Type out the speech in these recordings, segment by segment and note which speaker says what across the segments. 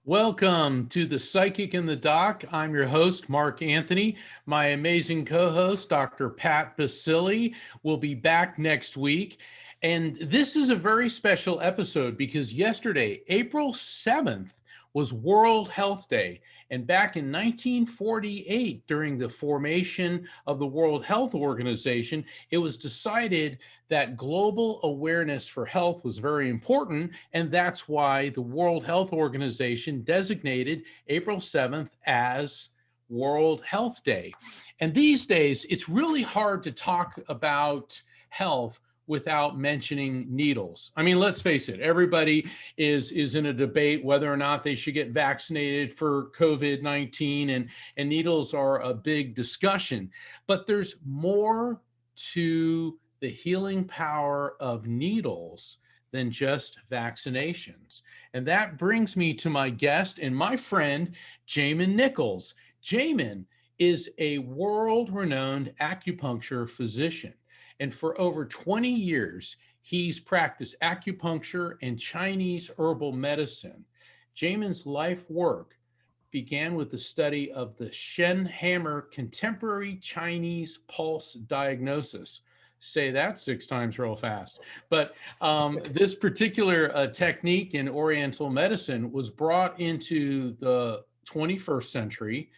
Speaker 1: Welcome to The Psychic and the Doc. I'm your host, Mark Anthony. My amazing co-host, Dr. Pat Baccili, will be back next week. And this is a very special episode because yesterday, April 7th, was World Health Day. And back in 1948, during the formation of the World Health Organization, it was decided that global awareness for health was very important. And that's why the World Health Organization designated April 7th as World Health Day. And these days, it's really hard to talk about health without mentioning needles. I mean, let's face it, everybody is in a debate whether or not they should get vaccinated for COVID-19, and needles are a big discussion. But there's more to the healing power of needles than just vaccinations. And that brings me to my guest and my friend, Jamin Nichols. Jamin is a world-renowned acupuncture physician. And for over 20 years, he's practiced acupuncture and Chinese herbal medicine. Jamin's life work began with the study of the Shen Hammer contemporary Chinese pulse diagnosis. Say that 6 times real fast. But this particular technique in Oriental medicine was brought into the 21st century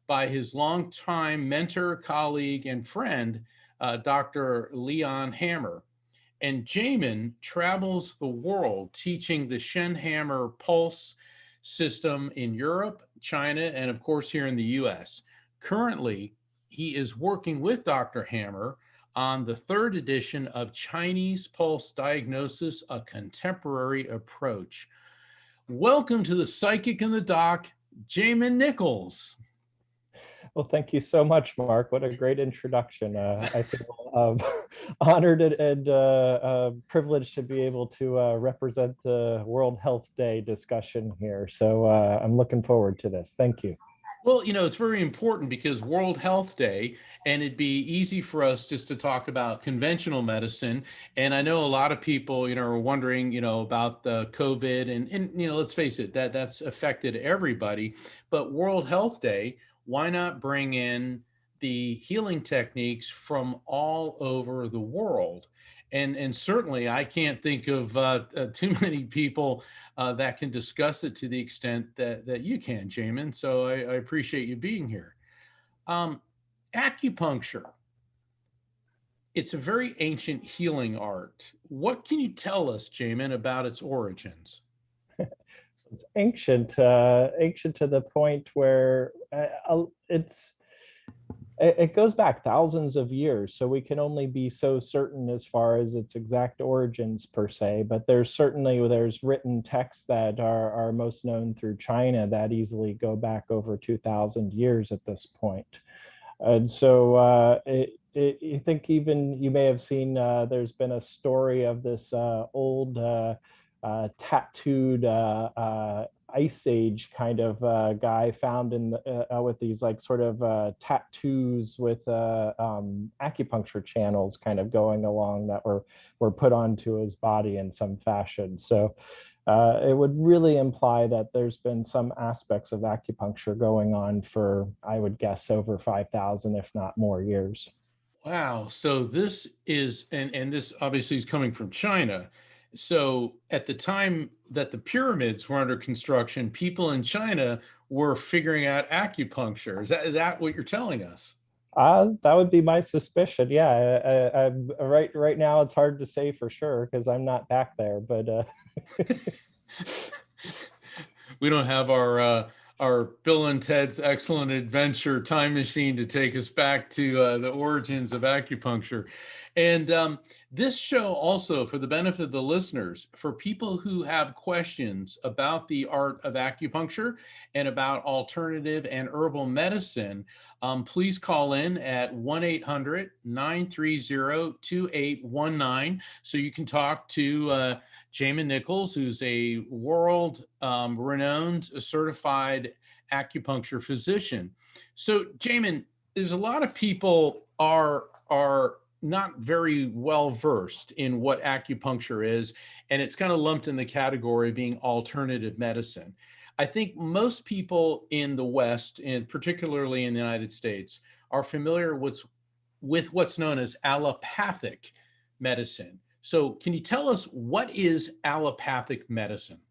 Speaker 1: by his longtime mentor, colleague, and friend, Dr. Leon Hammer. And Jamin travels the world teaching the Shen Hammer pulse system in Europe, China, and of course here in the US. Currently, he is working with Dr. Hammer on the 3rd edition of Chinese Pulse Diagnosis, a Contemporary Approach. Welcome to The Psychic and the Doc, Jamin Nichols.
Speaker 2: Well, thank you so much, Mark. What a great introduction. I feel honored and privileged to be able to represent the World Health Day discussion here. So I'm looking forward to this. Thank you.
Speaker 1: Well, you know, it's very important because World Health Day, and it'd be easy for us just to talk about conventional medicine. And I know a lot of people, you know, are wondering, you know, about the COVID and you know, let's face it, that's affected everybody. But World Health Day, why not bring in the healing techniques from all over the world? And certainly I can't think of too many people that can discuss it to the extent that you can, Jamin. So I appreciate you being here. Acupuncture, it's a very ancient healing art. What can you tell us, Jamin, about its origins?
Speaker 2: It's ancient to the point where it's It goes back thousands of years, so we can only be so certain as far as its exact origins per se, but there's written texts that are most known through China that easily go back over 2,000 years at this point. And so I think even you may have seen there's been a story of this old tattooed ice age kind of guy found in with these like sort of tattoos with acupuncture channels kind of going along that were put onto his body in some fashion. So it would really imply that there's been some aspects of acupuncture going on for, I would guess, over 5,000, if not more years.
Speaker 1: Wow. So this is, and this obviously is coming from China. So at the time that the pyramids were under construction, people in China were figuring out acupuncture. Is that what you're telling us?
Speaker 2: That would be my suspicion. Yeah, right now it's hard to say for sure because I'm not back there. But
Speaker 1: We don't have our Bill and Ted's Excellent Adventure time machine to take us back to the origins of acupuncture. And this show also, for the benefit of the listeners, for people who have questions about the art of acupuncture and about alternative and herbal medicine, please call in at 1-800-930-2819 so you can talk to Jamin Nichols, who's a world renowned certified acupuncture physician. So, Jamin, there's a lot of people are not very well versed in what acupuncture is, and it's kind of lumped in the category of being alternative medicine. I think most people in the West, and particularly in the United States, are familiar with what's known as allopathic medicine. So, can you tell us what is allopathic medicine?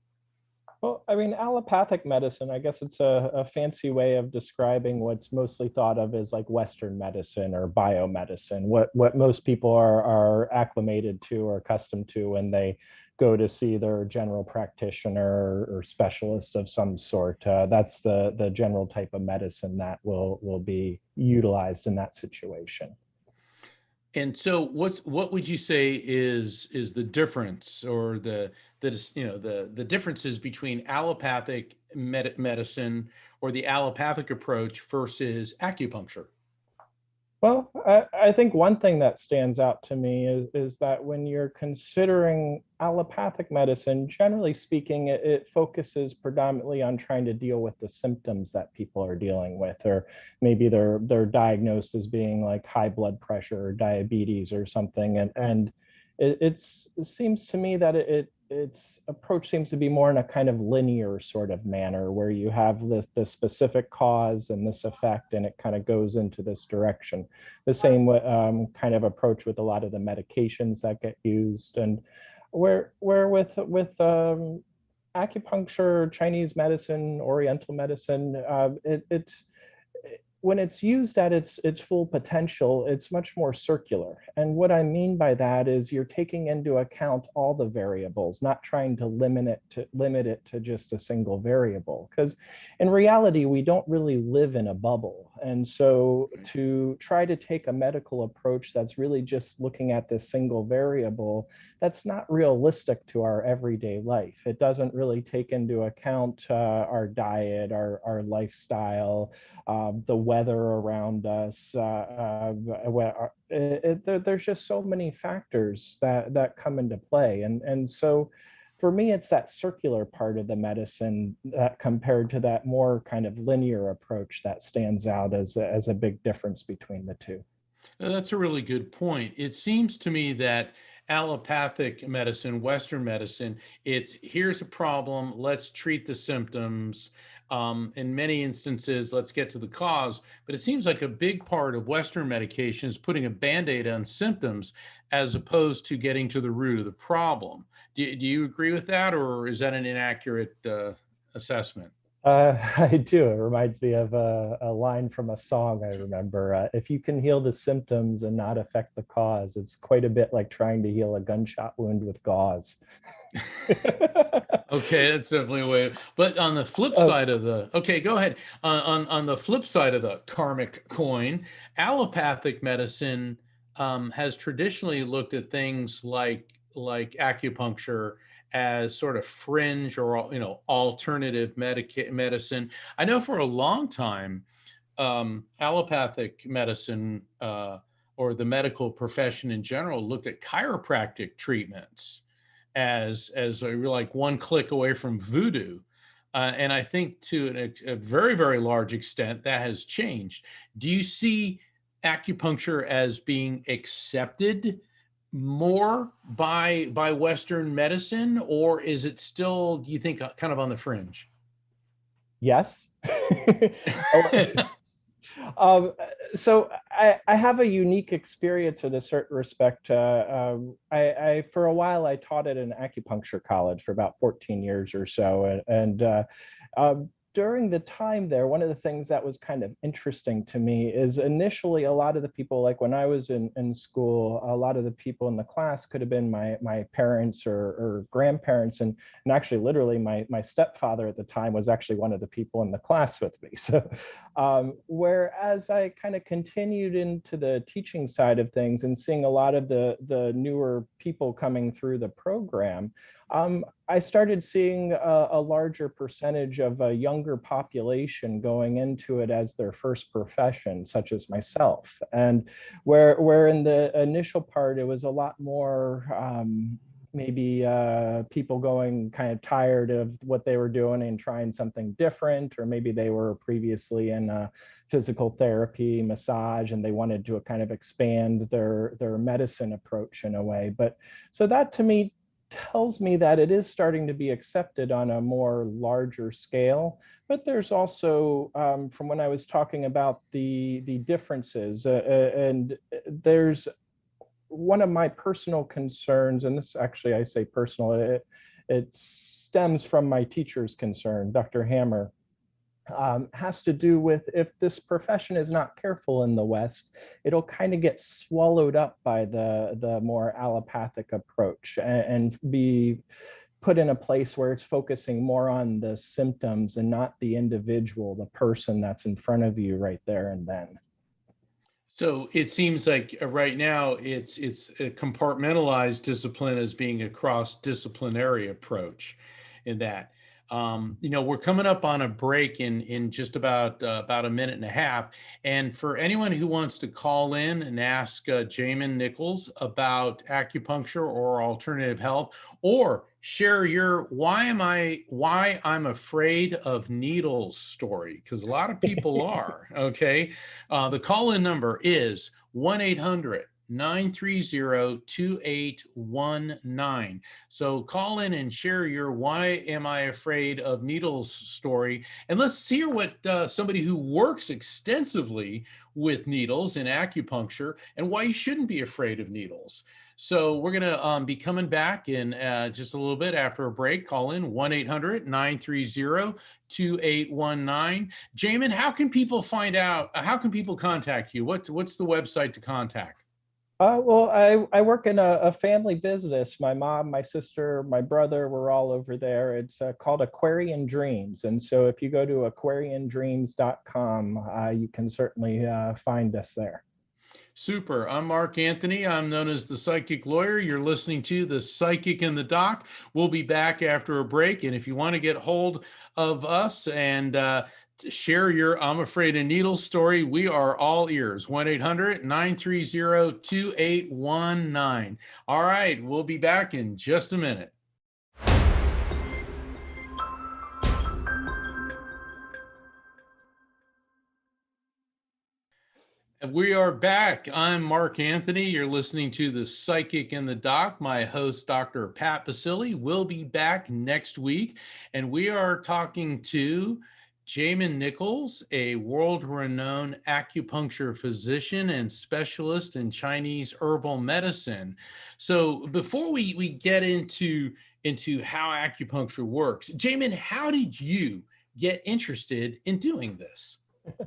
Speaker 2: well, I mean, allopathic medicine, I guess it's a fancy way of describing what's mostly thought of as like Western medicine or biomedicine, what most people are acclimated to or accustomed to when they go to see their general practitioner or specialist of some sort. That's the general type of medicine that will be utilized in that situation.
Speaker 1: And so, what would you say is the difference, or the differences between allopathic medicine or the allopathic approach versus acupuncture?
Speaker 2: Well, I think one thing that stands out to me is that when you're considering allopathic medicine, generally speaking, it focuses predominantly on trying to deal with the symptoms that people are dealing with, or maybe they're diagnosed as being like high blood pressure or diabetes or something, and it seems to me that its approach seems to be more in a kind of linear sort of manner where you have this specific cause and this effect and it kind of goes into this direction. The same kind of approach with a lot of the medications that get used, and where with acupuncture, Chinese medicine, Oriental medicine, it when it's used at its full potential, it's much more circular. And what I mean by that is you're taking into account all the variables, not trying to limit it to just a single variable. Because in reality, we don't really live in a bubble. And so to try to take a medical approach that's really just looking at this single variable, that's not realistic to our everyday life. It doesn't really take into account our diet, our lifestyle, the weather around us. There's just so many factors that come into play, and so for me, it's that circular part of the medicine that compared to that more kind of linear approach that stands out as a big difference between the two.
Speaker 1: That's a really good point. It seems to me that allopathic medicine, Western medicine, it's here's a problem, let's treat the symptoms. In many instances, let's get to the cause. But it seems like a big part of Western medication is putting a band aid on symptoms as opposed to getting to the root of the problem. Do you agree with that, or is that an inaccurate assessment?
Speaker 2: I do. It reminds me of a line from a song I remember. If you can heal the symptoms and not affect the cause, it's quite a bit like trying to heal a gunshot wound with gauze.
Speaker 1: Okay, that's definitely a way. But on the flip side of the, okay, go ahead. On the flip side of the karmic coin, allopathic medicine has traditionally looked at things like acupuncture as sort of fringe or alternative medicine. I know for a long time, allopathic medicine or the medical profession in general looked at chiropractic treatments as like one click away from voodoo. And I think to a very, very large extent that has changed. Do you see acupuncture as being accepted more by Western medicine, or is it still, do you think, kind of on the fringe?
Speaker 2: Yes. Um, so I have a unique experience in a certain respect. For a while, I taught at an acupuncture college for about 14 years or so. During the time there, one of the things that was kind of interesting to me is initially a lot of the people, like when I was in school, a lot of the people in the class could have been my parents or grandparents. And actually, literally, my stepfather at the time was actually one of the people in the class with me. So whereas I kind of continued into the teaching side of things and seeing a lot of the newer people coming through the program, I started seeing a larger percentage of a younger population going into it as their first profession, such as myself. And where in the initial part, it was a lot more maybe people going kind of tired of what they were doing and trying something different, or maybe they were previously in physical therapy, massage, and they wanted to kind of expand their medicine approach in a way. But so that to me tells me that it is starting to be accepted on a more larger scale. But there's also, from when I was talking about the differences, and there's one of my personal concerns, and this actually I say personal, it stems from my teacher's concern, Dr. Hammer, has to do with if this profession is not careful in the West, it'll kind of get swallowed up by the more allopathic approach and be put in a place where it's focusing more on the symptoms and not the individual, the person that's in front of you right there and then.
Speaker 1: So it seems like right now it's a compartmentalized discipline as being a cross-disciplinary approach in that. We're coming up on a break in just about a minute and a half. And for anyone who wants to call in and ask Jamin Nichols about acupuncture or alternative health, or share your why I'm afraid of needles story, because a lot of people are, okay. The call-in number is 1-800-930-2819. So call in and share your why am I afraid of needles story. And let's hear what somebody who works extensively with needles in acupuncture and why you shouldn't be afraid of needles. So we're going to be coming back in just a little bit after a break. Call in 1-800-930-2819. Jamin, how can people find out? How can people contact you? What's the website to contact?
Speaker 2: Well, I work in a family business. My mom, my sister, my brother, we're all over there. It's called Aquarian Dreams. And so if you go to aquariandreams.com, you can certainly find us there.
Speaker 1: Super. I'm Mark Anthony. I'm known as the Psychic Lawyer. You're listening to The Psychic and the Doc. We'll be back after a break. And if you want to get hold of us and share your I'm Afraid of Needles story, we are all ears. 1-800-930-2819. All right. We'll be back in just a minute. We are back. I'm Mark Anthony. You're listening to The Psychic and the Doc. My host, Dr. Pat Baccili, will be back next week. And we are talking to Jamin Nichols, a world-renowned acupuncture physician and specialist in Chinese herbal medicine. So before we get into how acupuncture works, Jamin, how did you get interested in doing this?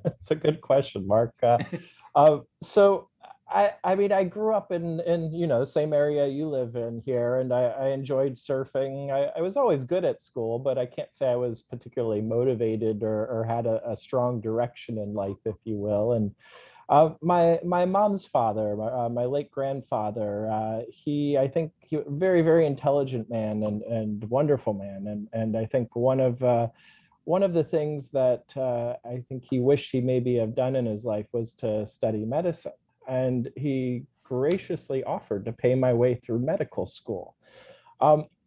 Speaker 2: It's a good question, Mark. So I mean, I grew up in the same area you live in here, and I enjoyed surfing. I was always good at school, but I can't say I was particularly motivated or had a strong direction in life, if you will. And my mom's father, my late grandfather, I think he very very intelligent man and wonderful man, and I think one of the things that I think he wished he maybe have done in his life was to study medicine. And he graciously offered to pay my way through medical school.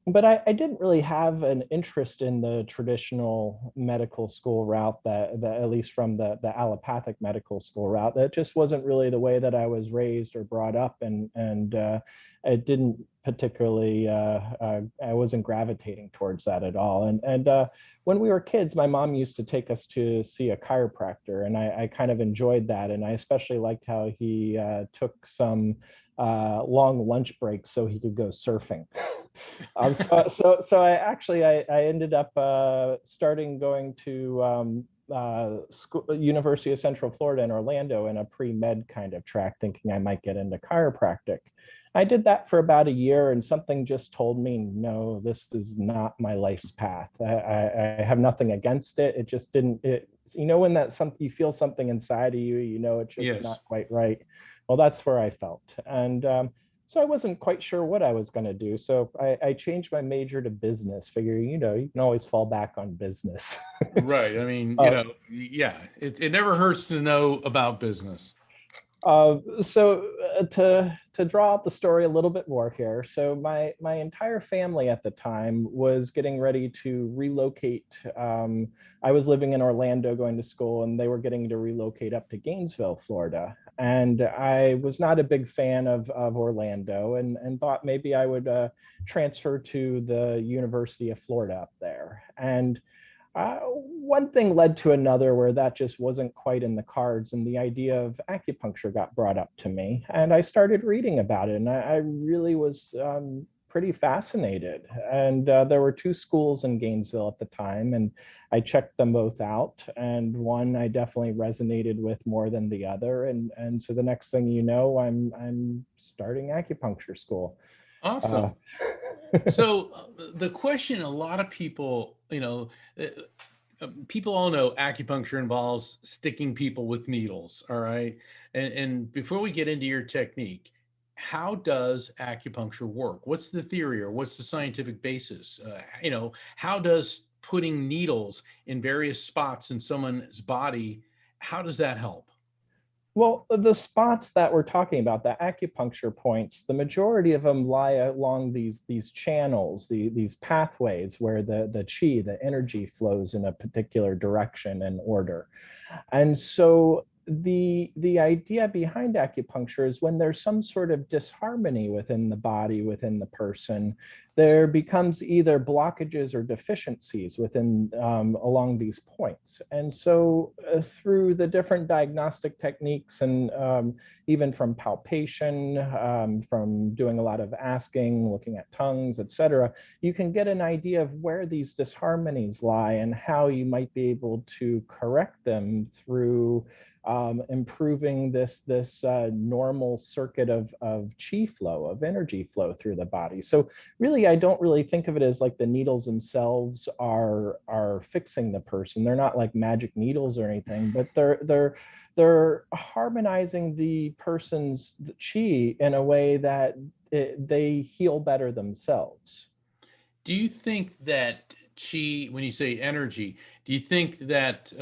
Speaker 2: But I didn't really have an interest in the traditional medical school route that at least from the allopathic medical school route. That just wasn't really the way that I was raised or brought up, and it didn't particularly. I wasn't gravitating towards that at all. And when we were kids, my mom used to take us to see a chiropractor, and I kind of enjoyed that. And I especially liked how he took some long lunch breaks so he could go surfing. So I ended up starting going to University of Central Florida in Orlando in a pre-med kind of track, thinking I might get into chiropractic. I did that for about a year, and something just told me, no, this is not my life's path. I have nothing against it. It just didn't. When that something you feel something inside of you, it's just
Speaker 1: Yes.
Speaker 2: not quite right. Well, that's where I felt, and so I wasn't quite sure what I was going to do. So I changed my major to business, figuring, you can always fall back on business.
Speaker 1: Right. I mean, yeah, it never hurts to know about business.
Speaker 2: To draw out the story a little bit more here, so my entire family at the time was getting ready to relocate. I was living in Orlando going to school, and they were getting to relocate up to Gainesville, Florida. And I was not a big fan of Orlando, and thought maybe I would transfer to the University of Florida up there. And one thing led to another where that just wasn't quite in the cards, and the idea of acupuncture got brought up to me, and I started reading about it, and I really was pretty fascinated. And there were two schools in Gainesville at the time, and I checked them both out, and one I definitely resonated with more than the other, and so the next thing you know, I'm starting acupuncture school.
Speaker 1: Awesome. So the question a lot of people, people all know acupuncture involves sticking people with needles. All right. And before we get into your technique, how does acupuncture work? What's the theory or what's the scientific basis? How does putting needles in various spots in someone's body, how does that help?
Speaker 2: Well, the spots that we're talking about, the acupuncture points, the majority of them lie along these channels, these pathways where the chi, the energy flows in a particular direction and order. And so the idea behind acupuncture is when there's some sort of disharmony within the body, within the person, there becomes either blockages or deficiencies within along these points. And so through the different diagnostic techniques, and even from palpation, from doing a lot of asking, looking at tongues, etc., you can get an idea of where these disharmonies lie and how you might be able to correct them through improving this normal circuit of chi flow, of energy flow through the body. So really, I don't really think of it as like the needles themselves are fixing the person. They're not like magic needles or anything, but they're harmonizing the person's chi in a way that they heal better themselves.
Speaker 1: Do you think that chi, when you say energy, do you think that,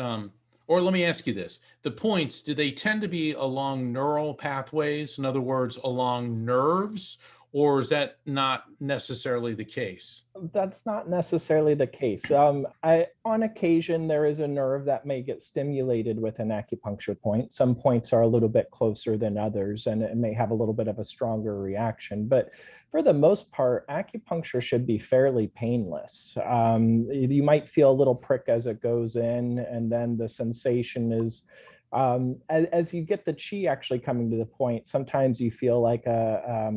Speaker 1: or let me ask you this, the points, do they tend to be along neural pathways? In other words, along nerves, or is that not necessarily the case?
Speaker 2: That's not necessarily the case. On occasion, there is a nerve that may get stimulated with an acupuncture point. Some points are a little bit closer than others, and it may have a little bit of a stronger reaction. But for the most part, acupuncture should be fairly painless. You might feel a little prick as it goes in, and then the sensation is as you get the chi actually coming to the point, sometimes you feel like a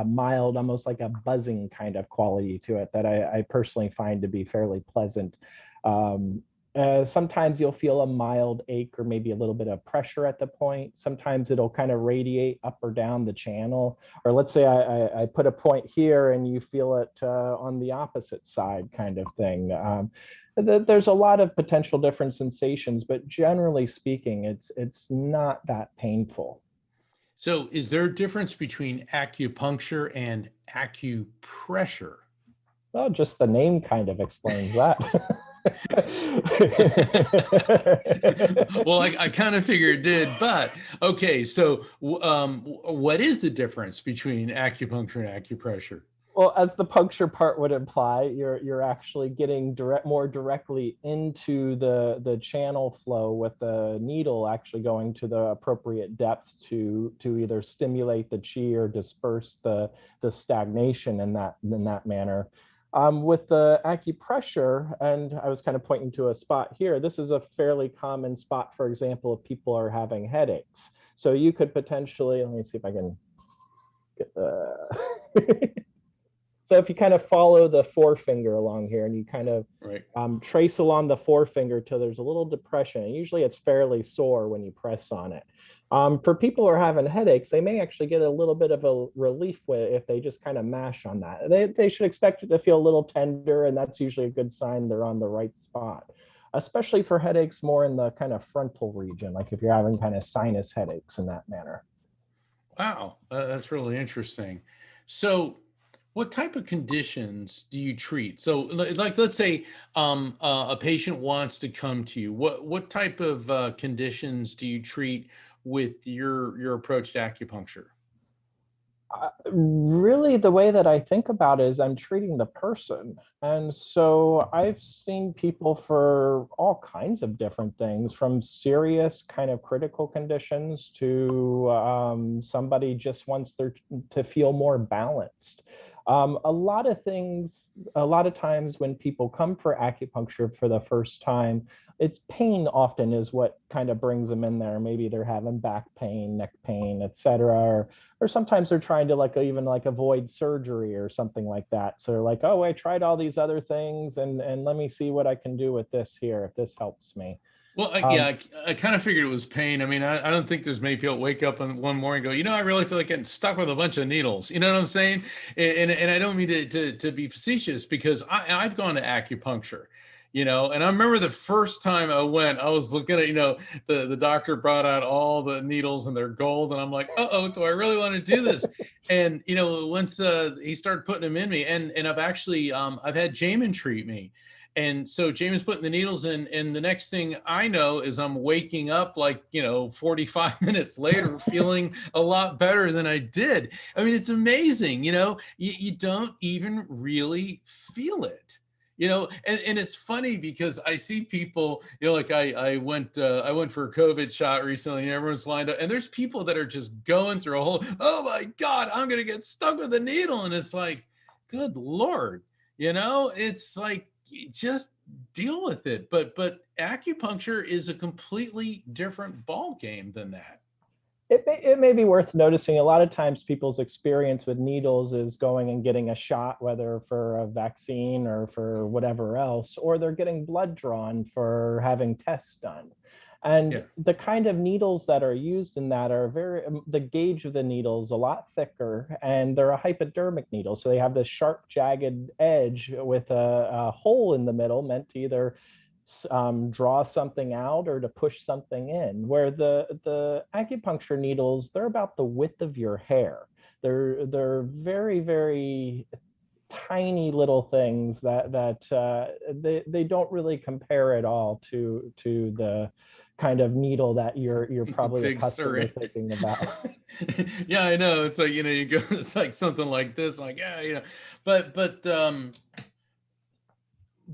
Speaker 2: mild, almost like a buzzing kind of quality to it that I personally find to be fairly pleasant. Sometimes you'll feel a mild ache or maybe a little bit of pressure at the point. Sometimes it'll kind of radiate up or down the channel. Or let's say I put a point here and you feel it on the opposite side kind of thing. There's a lot of potential different sensations, but generally speaking, it's not that painful.
Speaker 1: So is there a difference between acupuncture and acupressure?
Speaker 2: Well, just the name kind of explains that.
Speaker 1: Well, I kind of figured it did, but okay. So, what is the difference between acupuncture and acupressure?
Speaker 2: Well, as the puncture part would imply, you're actually getting more directly into the channel flow with the needle actually going to the appropriate depth to either stimulate the chi or disperse the stagnation in that manner. With the acupressure, and I was kind of pointing to a spot here, this is a fairly common spot, for example, if people are having headaches. So you could potentially, let me see if I can get the, so if you kind of follow the forefinger along here and you kind of
Speaker 1: Right.
Speaker 2: Trace along the forefinger till there's a little depression, and usually it's fairly sore when you press on it. For people who are having headaches, they may actually get a little bit of a relief if they just kind of mash on that. They should expect it to feel a little tender, and that's usually a good sign they're on the right spot, especially for headaches more in the kind of frontal region, like if you're having kind of sinus headaches in that manner.
Speaker 1: Wow, that's really interesting. So, what type of conditions do you treat? So, like, let's say a patient wants to come to you. What type of conditions do you treat with your approach to acupuncture?
Speaker 2: Really, the way that I think about it is I'm treating the person. And so I've seen people for all kinds of different things, from serious kind of critical conditions to somebody just wants to feel more balanced. A lot of things, a lot of times when people come for acupuncture for the first time, it's pain often is what kind of brings them in there. Maybe they're having back pain, neck pain, etc., or sometimes they're trying to even avoid surgery or something like that. So they're like, oh, I tried all these other things, and let me see what I can do with this here if this helps me.
Speaker 1: Well,
Speaker 2: Um,
Speaker 1: I kind of figured it was pain. I mean, I don't think there's many people wake up on one morning and go, I really feel like getting stuck with a bunch of needles. You know what I'm saying? And I don't mean to be facetious, because I've gone to acupuncture, and I remember the first time I went, I was looking at, the doctor brought out all the needles and they're gold. And I'm like, uh-oh, do I really want to do this? And, once he started putting them in me, and I've actually, I've had Jamin treat me. And so James putting the needles in, and the next thing I know is I'm waking up 45 minutes later, feeling a lot better than I did. I mean, it's amazing, you don't even really feel it. And it's funny because I see people, like I went for a COVID shot recently, and everyone's lined up, and there's people that are just going through a whole, oh my God, I'm going to get stuck with a needle. And it's like, good Lord, it's like, just deal with it. But acupuncture is a completely different ball game than that.
Speaker 2: it may be worth noticing a lot of times people's experience with needles is going and getting a shot, whether for a vaccine or for whatever else, or they're getting blood drawn for having tests done. And
Speaker 1: Yeah.
Speaker 2: the kind of needles that are used in that are the gauge of the needle is a lot thicker, and they're a hypodermic needle. So they have this sharp, jagged edge with a hole in the middle meant to either draw something out or to push something in. Where the acupuncture needles, they're about the width of your hair. They're very, very tiny little things that they don't really compare at all to the kind of needle that you're probably
Speaker 1: Big
Speaker 2: accustomed to
Speaker 1: syringe.
Speaker 2: thinking about.
Speaker 1: Yeah, I know. It's like, you go, it's like something like this, like, yeah, but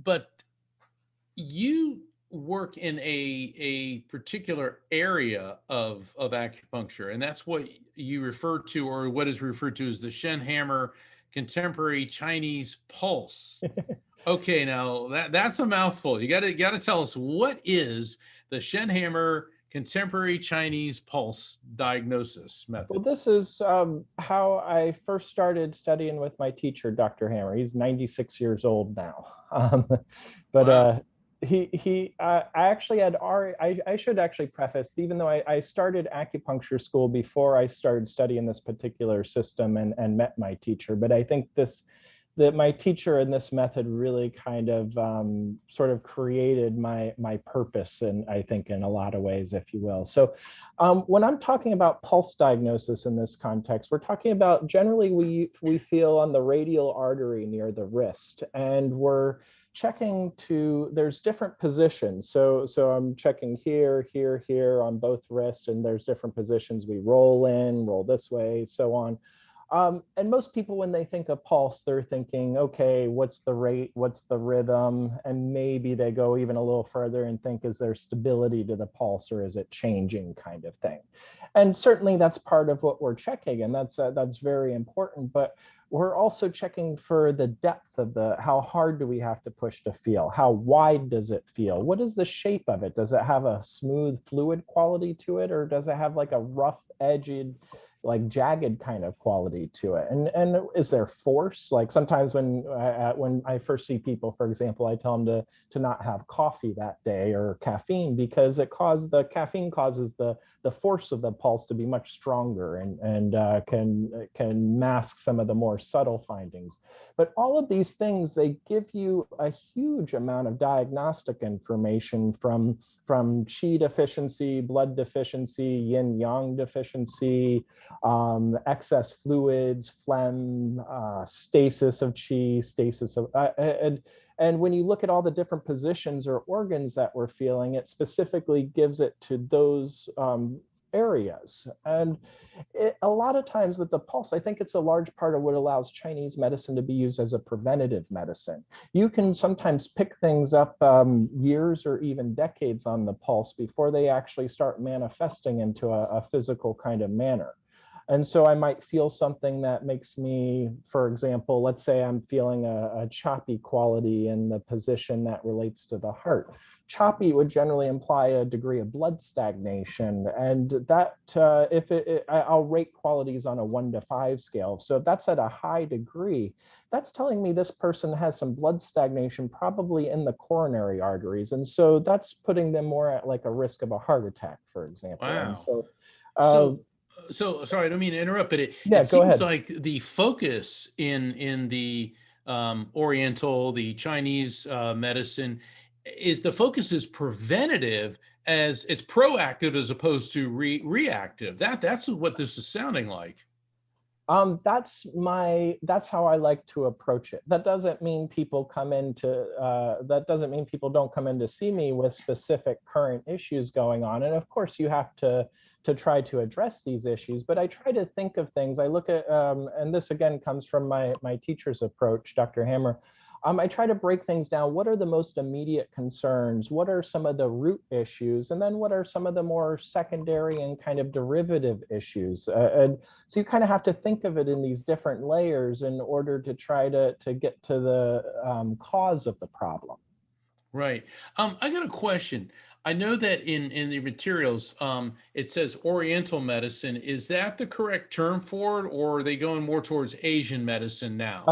Speaker 1: but you work in a particular area of acupuncture, and that's what you refer to, or what is referred to as the Shen Hammer Contemporary Chinese Pulse. Okay, now that's a mouthful. You got to tell us, what is the Shen Hammer Contemporary Chinese Pulse diagnosis
Speaker 2: Well,
Speaker 1: method?
Speaker 2: this is how I first started studying with my teacher, Dr. Hammer. He's 96 years old now. But
Speaker 1: Wow.
Speaker 2: I actually had already, I should actually preface, even though I started acupuncture school before I started studying this particular system and met my teacher, but I think that my teacher in this method really kind of sort of created my purpose, and I think in a lot of ways, if you will. So when I'm talking about pulse diagnosis in this context, we're talking about generally we feel on the radial artery near the wrist, and we're checking there's different positions. So I'm checking here, here, here on both wrists, and there's different positions. We roll in, roll this way, so on. And most people, when they think of pulse, they're thinking, okay, what's the rate? What's the rhythm? And maybe they go even a little further and think, is there stability to the pulse, or is it changing, kind of thing? And certainly that's part of what we're checking, and that's very important. But we're also checking for the depth of how hard do we have to push to feel? How wide does it feel? What is the shape of it? Does it have a smooth fluid quality to it, or does it have like a rough edged, like jagged kind of quality to it? And is there force? Like sometimes when I first see people, for example, I tell them to not have coffee that day or caffeine, because the caffeine causes the force of the pulse to be much stronger and can mask some of the more subtle findings. But all of these things, they give you a huge amount of diagnostic information from qi deficiency, blood deficiency, yin yang deficiency, excess fluids, phlegm, stasis of qi, stasis of, and when you look at all the different positions or organs that we're feeling, it specifically gives it to those areas. And a lot of times with the pulse, I think it's a large part of what allows Chinese medicine to be used as a preventative medicine. You can sometimes pick things up years or even decades on the pulse before they actually start manifesting into a physical kind of manner. And so I might feel something that makes me, for example, let's say I'm feeling a choppy quality in the position that relates to the heart. Choppy would generally imply a degree of blood stagnation, and that I'll rate qualities on a 1 to 5 scale. So if that's at a high degree, that's telling me this person has some blood stagnation, probably in the coronary arteries, and so that's putting them more at like a risk of a heart attack, for example.
Speaker 1: Wow.
Speaker 2: And so,
Speaker 1: so sorry, I don't mean to interrupt, but it seems
Speaker 2: ahead.
Speaker 1: like the focus in the Oriental, the Chinese medicine, the focus is preventative, as it's proactive as opposed to reactive. That's what this is sounding like.
Speaker 2: That's how I like to approach it. That doesn't mean people don't come in to see me with specific current issues going on. And of course you have to try to address these issues, but I try to think of things. I look at, and this again comes from my teacher's approach, Dr. Hammer. I try to break things down. What are the most immediate concerns? What are some of the root issues? And then what are some of the more secondary and kind of derivative issues? And so you kind of have to think of it in these different layers in order to try to get to the cause of the problem.
Speaker 1: Right. I got a question. I know that in the materials, it says Oriental medicine. Is that the correct term for it, or are they going more towards Asian medicine now?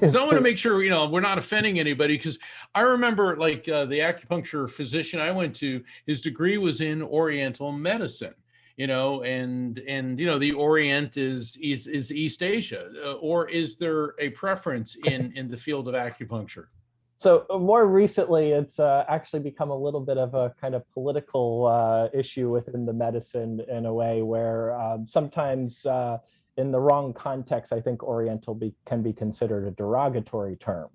Speaker 1: So I want to make sure, we're not offending anybody, because I remember like the acupuncture physician I went to, his degree was in Oriental medicine, and the Orient is East Asia, or is there a preference in the field of acupuncture?
Speaker 2: So more recently, it's actually become a little bit of a kind of political issue within the medicine, in a way where sometimes in the wrong context, I think Oriental can be considered a derogatory term.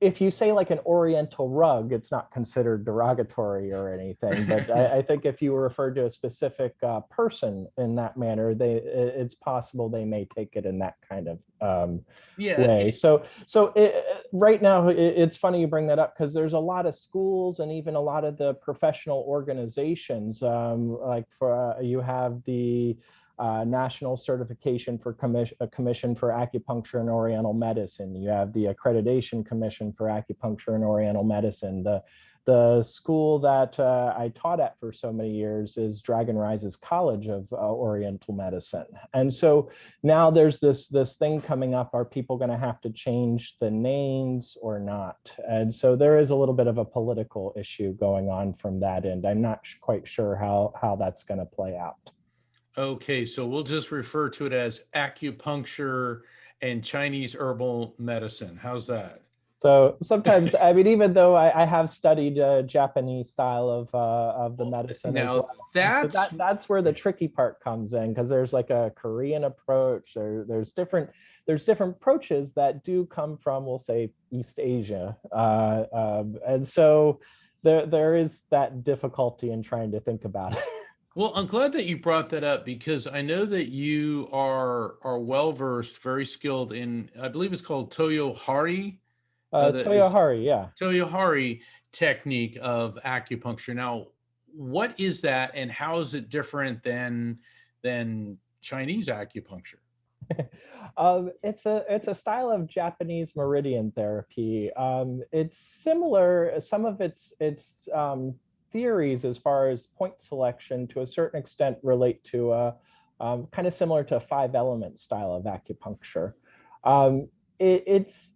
Speaker 2: If you say like an Oriental rug, it's not considered derogatory or anything. But I think if you refer to a specific person in that manner, it's possible they may take it in that kind of way. So right now, it's funny you bring that up, because there's a lot of schools and even a lot of the professional organizations, like you have the National Certification for Commission for Acupuncture and Oriental Medicine. You have the Accreditation Commission for Acupuncture and Oriental Medicine, the The school that I taught at for so many years is Dragon Rise's College of Oriental Medicine. And so now there's this thing coming up. Are people going to have to change the names or not? And so there is a little bit of a political issue going on from that end. I'm not quite sure how that's going to play out.
Speaker 1: Okay, so we'll just refer to it as acupuncture and Chinese herbal medicine. How's that?
Speaker 2: So sometimes, I mean, even though I have studied Japanese style of the medicine as
Speaker 1: Now
Speaker 2: well, and so
Speaker 1: that's
Speaker 2: that's where the tricky part comes in, because there's like a Korean approach. There's different approaches that do come from, we'll say, East Asia, and so there is that difficulty in trying to think about it.
Speaker 1: well, I'm glad that you brought that up because I know that you are well versed, very skilled in, I believe it's called Toyo Hari. The is
Speaker 2: Toyohari, yeah.
Speaker 1: Toyohari technique of acupuncture. Now, what is that, and how is it different than Chinese acupuncture?
Speaker 2: It's a style of Japanese meridian therapy. It's similar. Some of its theories, as far as point selection, to a certain extent, relate to kind of similar to a 5 element style of acupuncture. It's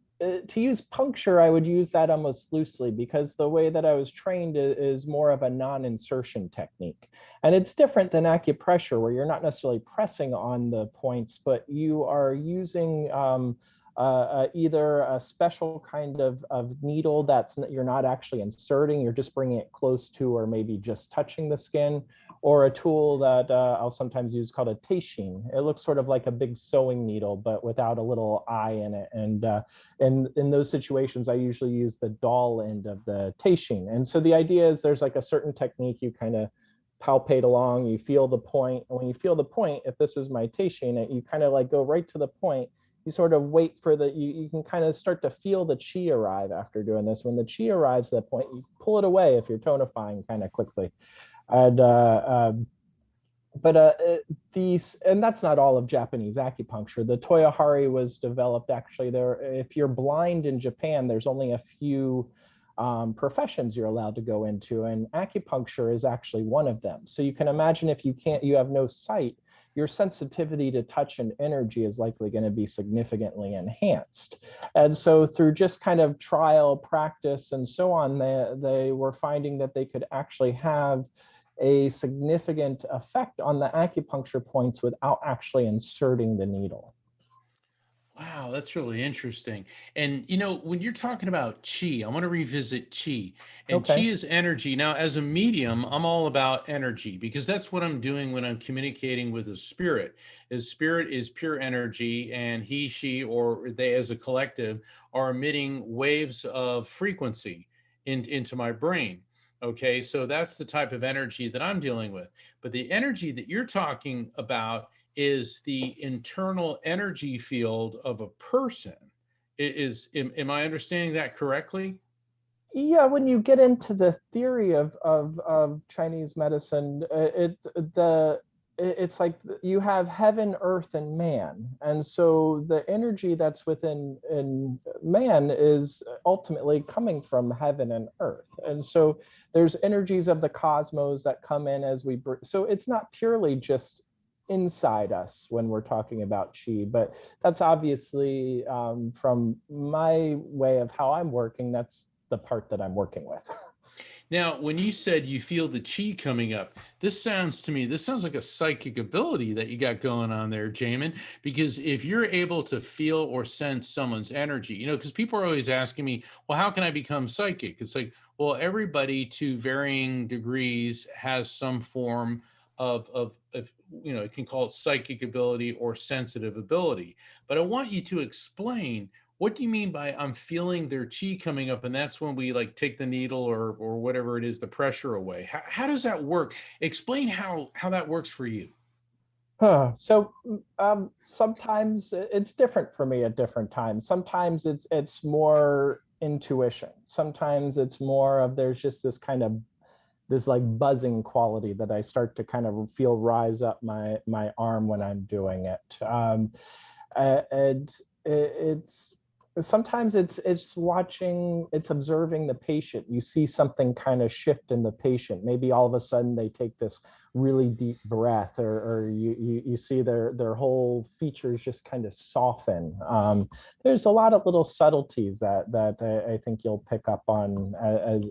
Speaker 2: to use puncture, I would use that almost loosely, because the way that I was trained is more of a non-insertion technique. And it's different than acupressure, where you're not necessarily pressing on the points, but you are using either a special kind of needle you're not actually inserting, you're just bringing it close to or maybe just touching the skin, or a tool that I'll sometimes use called a teishin. It looks sort of like a big sewing needle, but without a little eye in it. And in those situations, I usually use the dull end of the teishin. And so the idea is there's like a certain technique you kind of palpate along, you feel the point. And when you feel the point, if this is my teishin, you kind of like go right to the point. You sort of wait for you can kind of start to feel the chi arrive after doing this. When the chi arrives at that point, you pull it away if you're tonifying kind of quickly. And these, and that's not all of Japanese acupuncture. The Toyohari was developed actually there. If you're blind in Japan, there's only a few professions you're allowed to go into, and acupuncture is actually one of them. So you can imagine, if you have no sight, your sensitivity to touch and energy is likely going to be significantly enhanced. And so through just kind of trial, practice, and so on, they were finding that they could actually have a significant effect on the acupuncture points without actually inserting the needle.
Speaker 1: Wow, that's really interesting. And when you're talking about chi, I want to revisit chi. And chi
Speaker 2: Okay.
Speaker 1: is energy. Now, as a medium, I'm all about energy because that's what I'm doing when I'm communicating with a spirit. Is spirit is pure energy, and he, she, or they as a collective are emitting waves of frequency into my brain. Okay, so that's the type of energy that I'm dealing with. But the energy that you're talking about is the internal energy field of a person. Am I understanding that correctly?
Speaker 2: Yeah, when you get into the theory of Chinese medicine, it's like you have heaven, earth, and man, and so the energy that's within in man is ultimately coming from heaven and earth, and so there's energies of the cosmos that come in as so it's not purely just inside us when we're talking about chi, but that's obviously from my way of how I'm working, that's the part that I'm working with.
Speaker 1: Now, when you said you feel the chi coming up, this sounds like a psychic ability that you got going on there, Jamin. Because if you're able to feel or sense someone's energy, because people are always asking me, well, how can I become psychic? It's like, well, everybody to varying degrees has some form of you can call it psychic ability or sensitive ability. But I want you to explain, what do you mean by I'm feeling their chi coming up, and that's when we like take the needle or whatever it is, the pressure away? How does that work? Explain how that works for you.
Speaker 2: So sometimes it's different for me at different times. Sometimes it's more intuition. Sometimes it's more of there's just this like buzzing quality that I start to kind of feel rise up my arm when I'm doing it. And it's Sometimes it's watching, it's observing the patient. You see something kind of shift in the patient. Maybe all of a sudden they take this really deep breath, or you see their whole features just kind of soften. There's a lot of little subtleties that I think you'll pick up on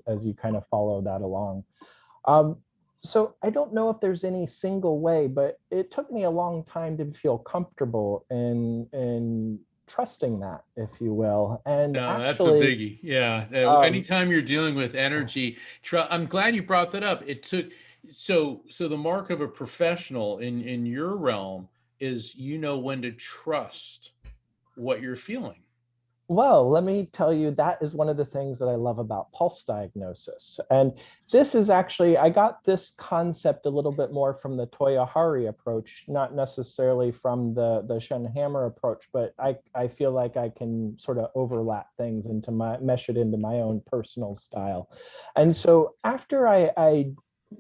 Speaker 2: as you kind of follow that along. Um, so I don't know if there's any single way, but it took me a long time to feel comfortable in trusting that, if you will. And
Speaker 1: No, that's a
Speaker 2: actually,
Speaker 1: biggie. Yeah.
Speaker 2: um,
Speaker 1: Anytime you're dealing with energy, I'm glad you brought that up. It took so the mark of a professional in your realm is you know when to trust what you're feeling.
Speaker 2: well, let me tell you, that is one of the things that I love about pulse diagnosis. And this is actually, I got this concept a little bit more from the Toya Hari approach, not necessarily from the Shen Hammer approach, but I feel like I can sort of overlap things into mesh it into my own personal style. And so after I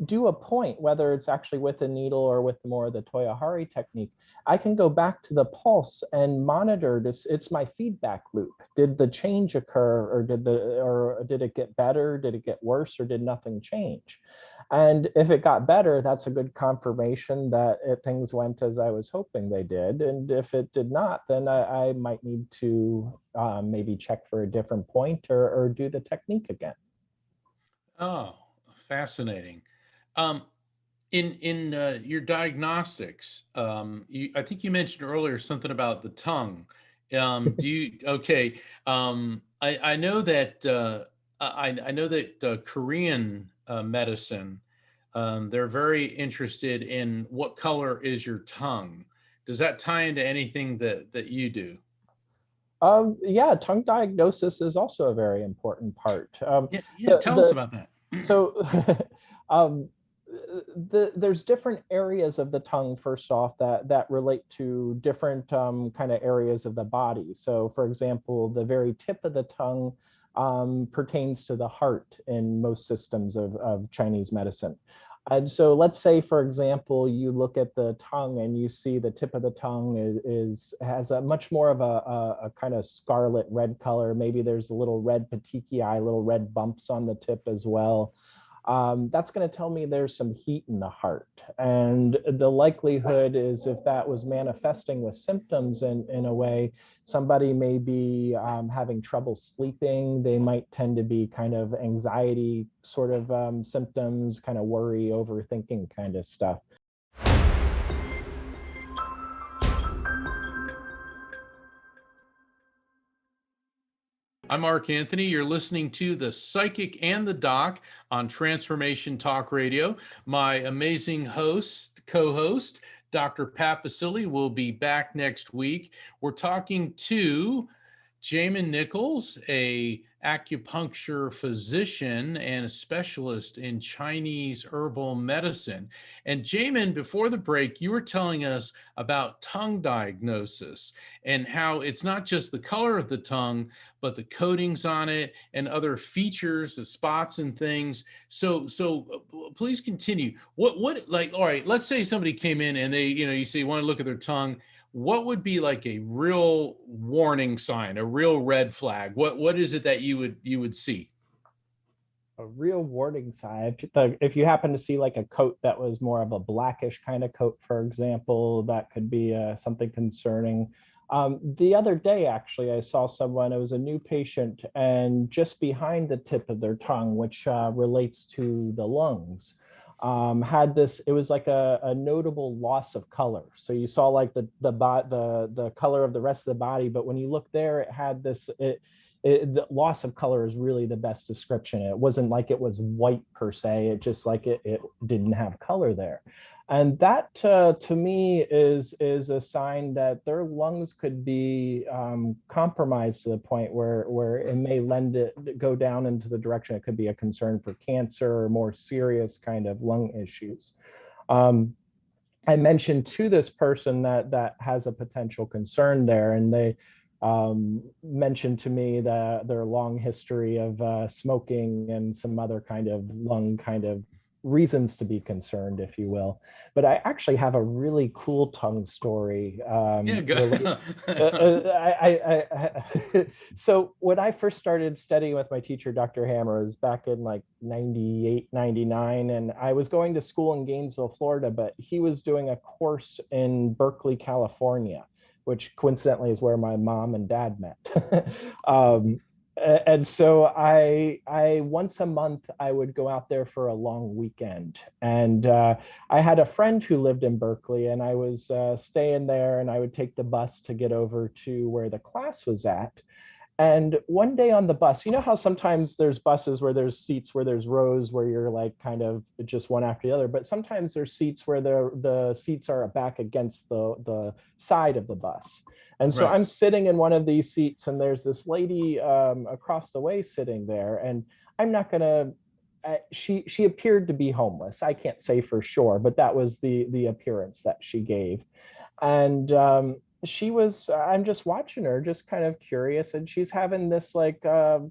Speaker 2: do a point, whether it's actually with a needle or with more of the Toya Hari technique, I can go back to the pulse and monitor this. It's my feedback loop. Did the change occur, or did it get better? Did it get worse, or did nothing change? And if it got better, that's a good confirmation that things went as I was hoping they did. And if it did not, then I might need to maybe check for a different point, or do the technique again.
Speaker 1: Oh, fascinating. Um, in your diagnostics, I think you mentioned earlier something about the tongue. Do you okay? I know that I know that Korean medicine, they're very interested in what color is your tongue. Does that tie into anything that you do?
Speaker 2: Yeah, tongue diagnosis is also a very important part.
Speaker 1: Yeah, yeah.
Speaker 2: The
Speaker 1: Tell us
Speaker 2: the
Speaker 1: about that.
Speaker 2: so um, there's different areas of the tongue, first off, that relate to different kind of areas of the body. So for example, the very tip of the tongue pertains to the heart in most systems of Chinese medicine. And so let's say, for example, you look at the tongue and you see the tip of the tongue has a much more of a kind of scarlet red color. Maybe there's a little red petechiae, little red bumps on the tip as well. That's going to tell me there's some heat in the heart. And the likelihood is, if that was manifesting with symptoms in a way, somebody may be having trouble sleeping. They might tend to be kind of anxiety sort of symptoms, kind of worry, overthinking kind of stuff.
Speaker 1: I'm Mark Anthony. You're listening to The Psychic and the Doc on Transformation Talk Radio. My amazing co-host, Dr. Pat Baccili, will be back next week. We're talking to Jamin Nichols, a acupuncture physician and a specialist in Chinese herbal medicine. And Jamin, before the break, you were telling us about tongue diagnosis and how it's not just the color of the tongue, but the coatings on it and other features, the spots and things. So please continue. What like, all right, let's say somebody came in and they, you say you want to look at their tongue. What would be like a real warning sign, a real red flag? What is it that you would see?
Speaker 2: A real warning sign. If you happen to see like a coat that was more of a blackish kind of coat, for example, that could be something concerning. The other day, actually, I saw someone, it was a new patient, and just behind the tip of their tongue, which relates to the lungs, had this, it was like a notable loss of color. So you saw like the color of the rest of the body, but when you look there, it had this, the loss of color is really the best description. It wasn't like it was white per se. It just like it didn't have color there. And that to me is a sign that their lungs could be compromised to the point where it may lend it go down into the direction it could be a concern for cancer or more serious kind of lung issues. I mentioned to this person that has a potential concern there, and they mentioned to me that their long history of smoking and some other kind of lung kind of reasons to be concerned, if you will. But I actually have a really cool tongue story
Speaker 1: Yeah,
Speaker 2: related.
Speaker 1: good.
Speaker 2: So when I first started studying with my teacher, Dr. Hammer, was back in like 98, 99, and I was going to school in Gainesville, Florida, but he was doing a course in Berkeley, California, which coincidentally is where my mom and dad met. And so I once a month I would go out there for a long weekend, and I had a friend who lived in Berkeley, and I was staying there, and I would take the bus to get over to where the class was at. And one day on the bus, you know how sometimes there's buses where there's seats where there's rows where you're like kind of just one after the other, but sometimes there's seats where the seats are back against the side of the bus. And so
Speaker 1: Right.
Speaker 2: I'm sitting in one of these seats, and there's this lady across the way sitting there, and I'm not gonna. She appeared to be homeless. I can't say for sure, but that was the appearance that she gave. And she was, I'm just watching her, just kind of curious, and she's having this like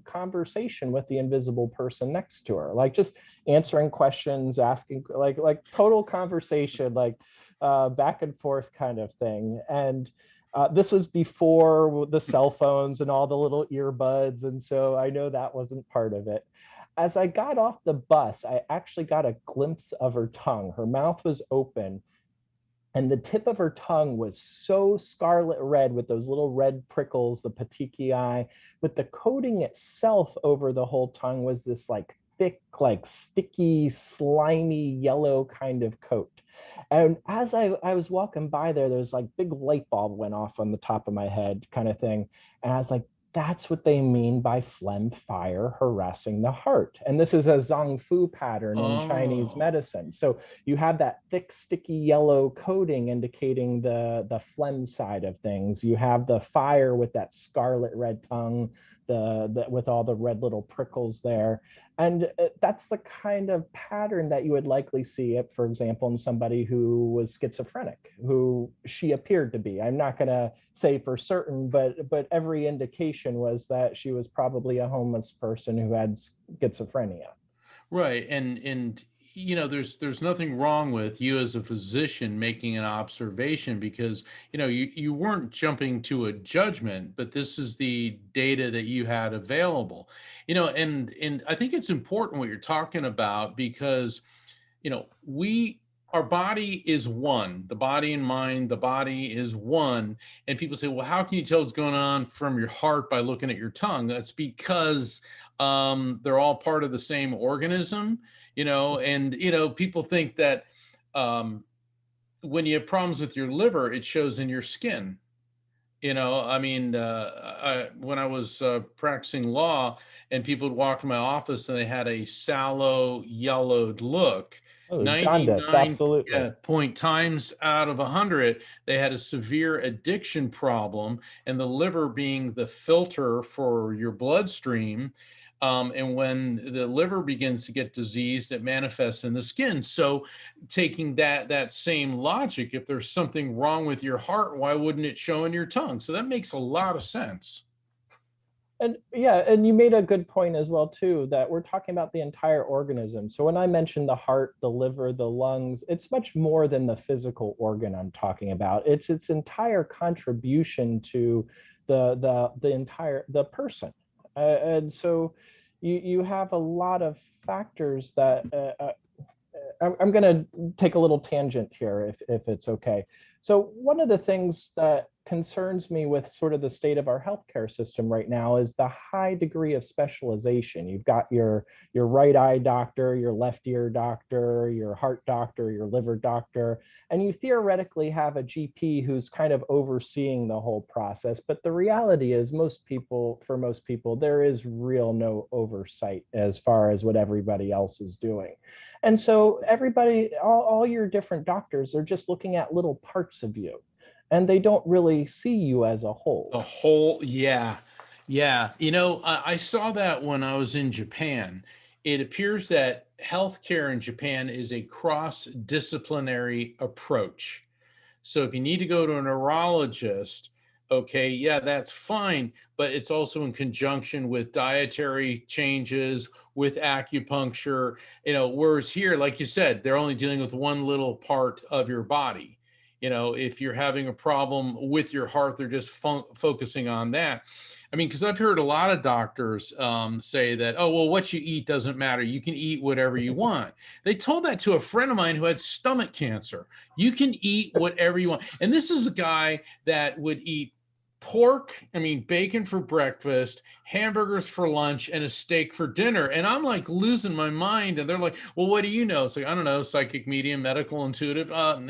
Speaker 2: conversation with the invisible person next to her, like just answering questions, asking like total conversation, like back and forth kind of thing. And this was before the cell phones and all the little earbuds, and so I know that wasn't part of it. As I got off the bus, I actually got a glimpse of her tongue. Her mouth was open, and the tip of her tongue was so scarlet red with those little red prickles, the petechiae, but the coating itself over the whole tongue was this like thick, like sticky, slimy yellow kind of coat. And as I was walking by there, there's like big light bulb went off on the top of my head kind of thing. And I was like, that's what they mean by phlegm fire harassing the heart. And this is a Zhang Fu pattern in Chinese
Speaker 1: Oh.
Speaker 2: medicine. So you have that thick, sticky yellow coating indicating the phlegm side of things. You have the fire with that scarlet red tongue, the with all the red little prickles there. And that's the kind of pattern that you would likely see it, for example, in somebody who was schizophrenic, who she appeared to be. I'm not going to say for certain, but every indication was that she was probably a homeless person who had schizophrenia.
Speaker 1: Right. And there's nothing wrong with you as a physician making an observation because, you weren't jumping to a judgment, but this is the data that you had available. And I think it's important what you're talking about because, we our body is one. The body and mind, the body is one. And people say, well, how can you tell what's going on from your heart by looking at your tongue? That's because they're all part of the same organism, and people think that when you have problems with your liver, it shows in your skin. I mean, when I was practicing law and people would walk in my office and they had a sallow, yellowed look,
Speaker 2: Oh, jaundice,
Speaker 1: 99
Speaker 2: absolutely.
Speaker 1: point times out of 100, they had a severe addiction problem, and the liver being the filter for your bloodstream. And when the liver begins to get diseased, it manifests in the skin. So, taking that same logic, if there's something wrong with your heart, why wouldn't it show in your tongue? So that makes a lot of sense.
Speaker 2: And yeah, and you made a good point as well too, that we're talking about the entire organism. So when I mentioned the heart, the liver, the lungs, it's much more than the physical organ I'm talking about. It's its entire contribution to the entire the person. And so you have a lot of factors that I'm going to take a little tangent here if it's okay. So one of the things that concerns me with sort of the state of our healthcare system right now is the high degree of specialization. You've got your right eye doctor, your left ear doctor, your heart doctor, your liver doctor, and you theoretically have a GP who's kind of overseeing the whole process. But the reality is for most people, there is real no oversight as far as what everybody else is doing. And so everybody, all your different doctors are just looking at little parts of you, and they don't really see you as a whole.
Speaker 1: The whole, yeah. Yeah. I saw that when I was in Japan. It appears that healthcare in Japan is a cross disciplinary approach. So if you need to go to a neurologist, Okay, yeah, that's fine, but it's also in conjunction with dietary changes, with acupuncture, whereas here, like you said, they're only dealing with one little part of your body. If you're having a problem with your heart, they're just focusing on that. I mean, because I've heard a lot of doctors say that, oh, well, what you eat doesn't matter. You can eat whatever you want. They told that to a friend of mine who had stomach cancer. You can eat whatever you want. And this is a guy that would eat bacon for breakfast, hamburgers for lunch, and a steak for dinner. And I'm like losing my mind. And they're like, well, what do you know? It's like, I don't know, psychic, medium, medical, intuitive, and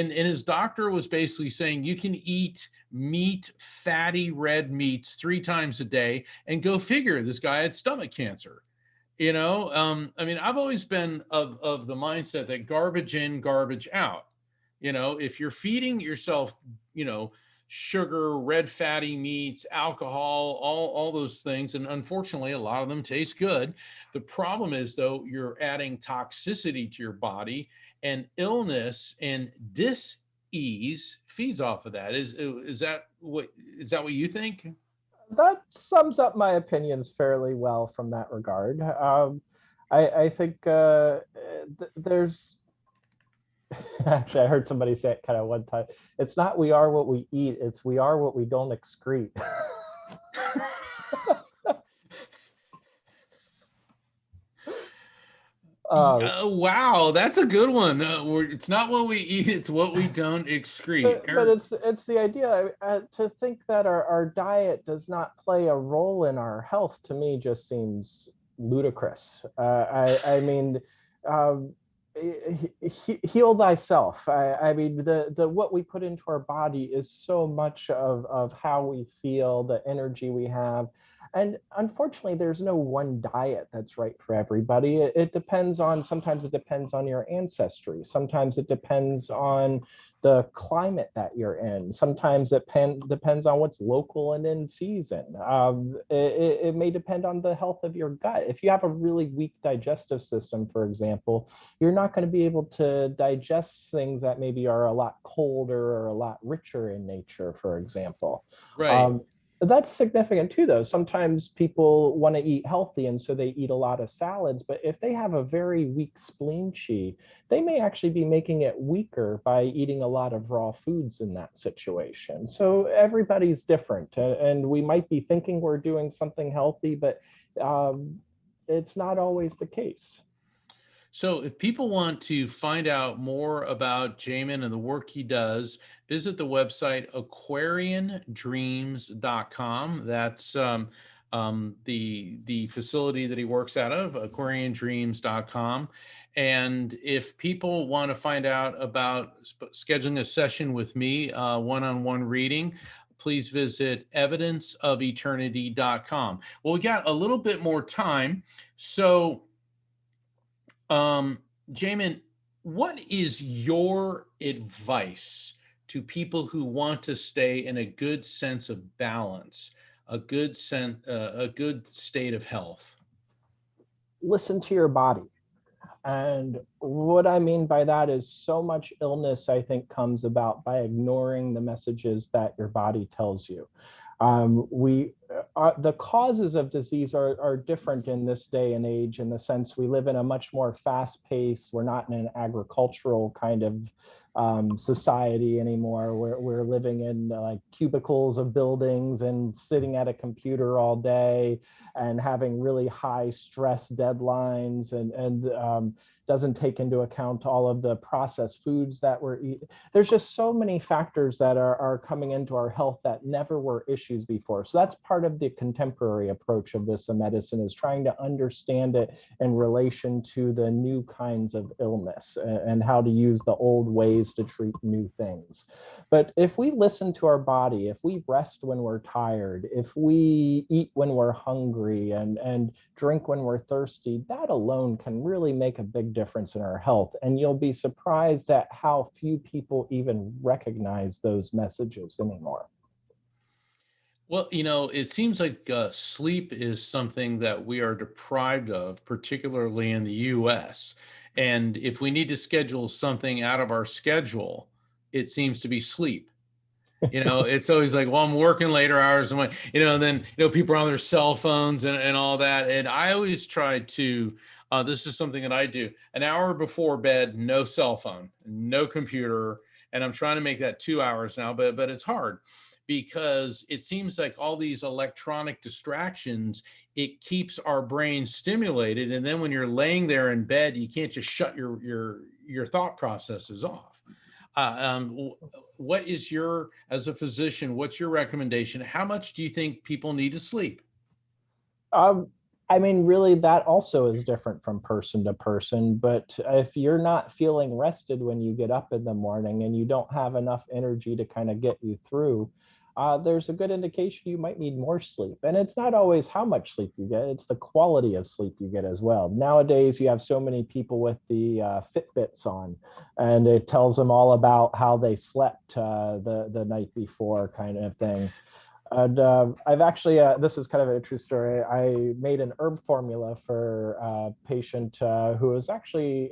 Speaker 1: his doctor was basically saying you can eat meat, fatty red meats 3 times a day, and go figure, this guy had stomach cancer. I've always been of the mindset that garbage in, garbage out. If you're feeding yourself, sugar, red fatty meats, alcohol, all those things. And unfortunately, a lot of them taste good. The problem is, though, you're adding toxicity to your body, and illness and dis-ease feeds off of that. Is that what you think?
Speaker 2: That sums up my opinions fairly well from that regard. I think there's actually, I heard somebody say it kind of one time. It's not we are what we eat, it's we are what we don't excrete.
Speaker 1: Wow, that's a good one. It's not what we eat, it's what we don't excrete.
Speaker 2: But it's the idea to think that our diet does not play a role in our health, to me just seems ludicrous. I mean, heal thyself. I mean, the what we put into our body is so much of how we feel, the energy we have. And unfortunately, there's no one diet that's right for everybody. It depends on, sometimes it depends on your ancestry. Sometimes it depends on the climate that you're in. Sometimes it depends on what's local and in season. It may depend on the health of your gut. If you have a really weak digestive system, for example, you're not going to be able to digest things that maybe are a lot colder or a lot richer in nature, for example.
Speaker 1: Right.
Speaker 2: That's significant too, though. Sometimes people want to eat healthy, and so they eat a lot of salads. But if they have a very weak spleen chi, they may actually be making it weaker by eating a lot of raw foods in that situation. So everybody's different, and we might be thinking we're doing something healthy, but it's not always the case.
Speaker 1: So if people want to find out more about Jamin and the work he does, visit the website aquariandreams.com. That's the facility that he works out of, aquariandreams.com. And if people want to find out about scheduling a session with me, one-on-one reading, please visit evidenceofeternity.com. Well, we got a little bit more time. So Jamin, what is your advice to people who want to stay in a good sense of balance, a good state of health?
Speaker 2: Listen to your body. And what I mean by that is so much illness, I think, comes about by ignoring the messages that your body tells you. The causes of disease are different in this day and age, in the sense we live in a much more fast pace. We're not in an agricultural kind of society anymore. We're living in like cubicles of buildings and sitting at a computer all day and having really high stress deadlines, and doesn't take into account all of the processed foods that we're eating. There's just so many factors that are coming into our health that never were issues before. So that's part of the contemporary approach of this medicine, is trying to understand it in relation to the new kinds of illness and how to use the old ways to treat new things. But if we listen to our body, if we rest when we're tired, if we eat when we're hungry and drink when we're thirsty, that alone can really make a big difference in our health. And you'll be surprised at how few people even recognize those messages anymore.
Speaker 1: Well, it seems like sleep is something that we are deprived of, particularly in the US. And if we need to schedule something out of our schedule, it seems to be sleep. It's always like, well, I'm working later hours, and and then people are on their cell phones and all that. And I always try to. This is something that I do. An hour before bed, no cell phone, no computer, and I'm trying to make that 2 hours now. But it's hard because it seems like all these electronic distractions, it keeps our brain stimulated, and then when you're laying there in bed, you can't just shut your thought processes off. What is as a physician, what's your recommendation? How much do you think people need to sleep?
Speaker 2: I mean, really, that also is different from person to person. But if you're not feeling rested when you get up in the morning and you don't have enough energy to kind of get you through, there's a good indication you might need more sleep. And it's not always how much sleep you get, it's the quality of sleep you get as well. Nowadays, you have so many people with the Fitbits on, and it tells them all about how they slept the night before, kind of thing. And I've actually, this is kind of a true story. I made an herb formula for a patient who was actually,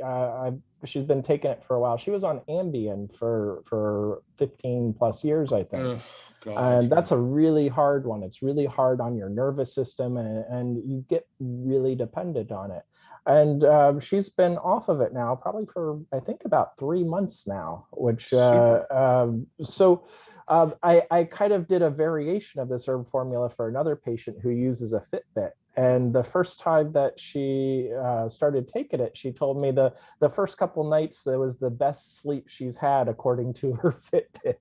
Speaker 2: she's been taking it for a while. She was on Ambien for 15 plus years, I think. Oh, and that's a really hard one. It's really hard on your nervous system, and you get really dependent on it. And she's been off of it now, probably for, I think, about 3 months now, which, I kind of did a variation of this herb formula for another patient who uses a Fitbit. And the first time that she started taking it, she told me the first couple nights, it was the best sleep she's had, according to her Fitbit.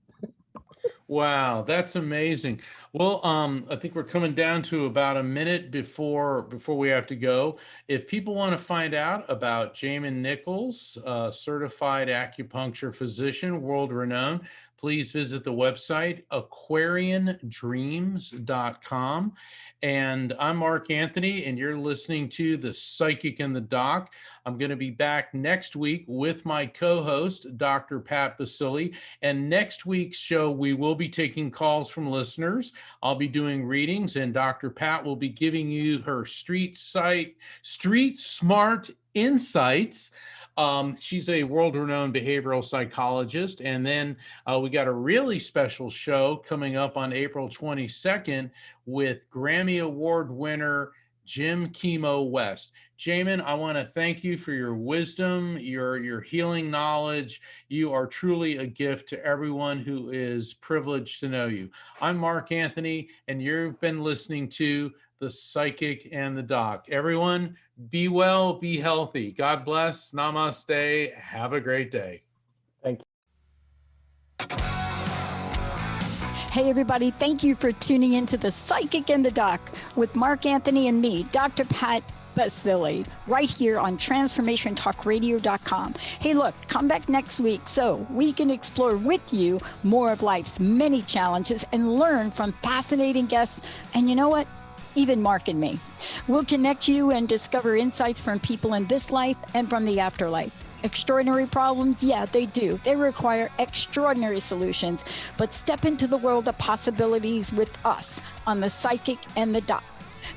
Speaker 1: Wow, that's amazing. Well, I think we're coming down to about a minute before we have to go. If people want to find out about Jamin Nichols, certified acupuncture physician, world renowned, please visit the website aquariandreams.com. And I'm Mark Anthony, and you're listening to The Psychic and the Doc. I'm going to be back next week with my co-host, Dr. Pat Baccili. And next week's show, we will be taking calls from listeners. I'll be doing readings, and Dr. Pat will be giving you her street smart insights. She's a world-renowned behavioral psychologist. And then we got a really special show coming up on April 22nd with Grammy Award winner Jim Chemo West. Jamin, I want to thank you for your wisdom, your healing knowledge. You are truly a gift to everyone who is privileged to know you. I'm Mark Anthony, and you've been listening to The Psychic and the Doc. Everyone, be well, be healthy. God bless. Namaste. Have a great day.
Speaker 2: Thank you.
Speaker 3: Hey, everybody. Thank you for tuning into The Psychic and the Doc with Mark Anthony and me, Dr. Pat Baccili, right here on TransformationTalkRadio.com. Hey, look, come back next week so we can explore with you more of life's many challenges and learn from fascinating guests. And you know what? Even Mark and me. We'll connect you and discover insights from people in this life and from the afterlife. Extraordinary problems? Yeah, they do. They require extraordinary solutions. But step into the world of possibilities with us on The Psychic and the Doc.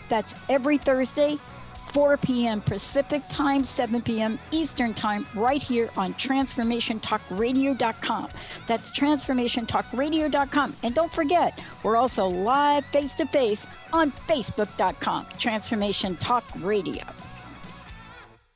Speaker 3: That's every Thursday, 4 p.m. Pacific Time, 7 p.m. Eastern Time, right here on TransformationTalkRadio.com. That's TransformationTalkRadio.com. And don't forget, we're also live face-to-face on Facebook.com, Transformation Talk Radio.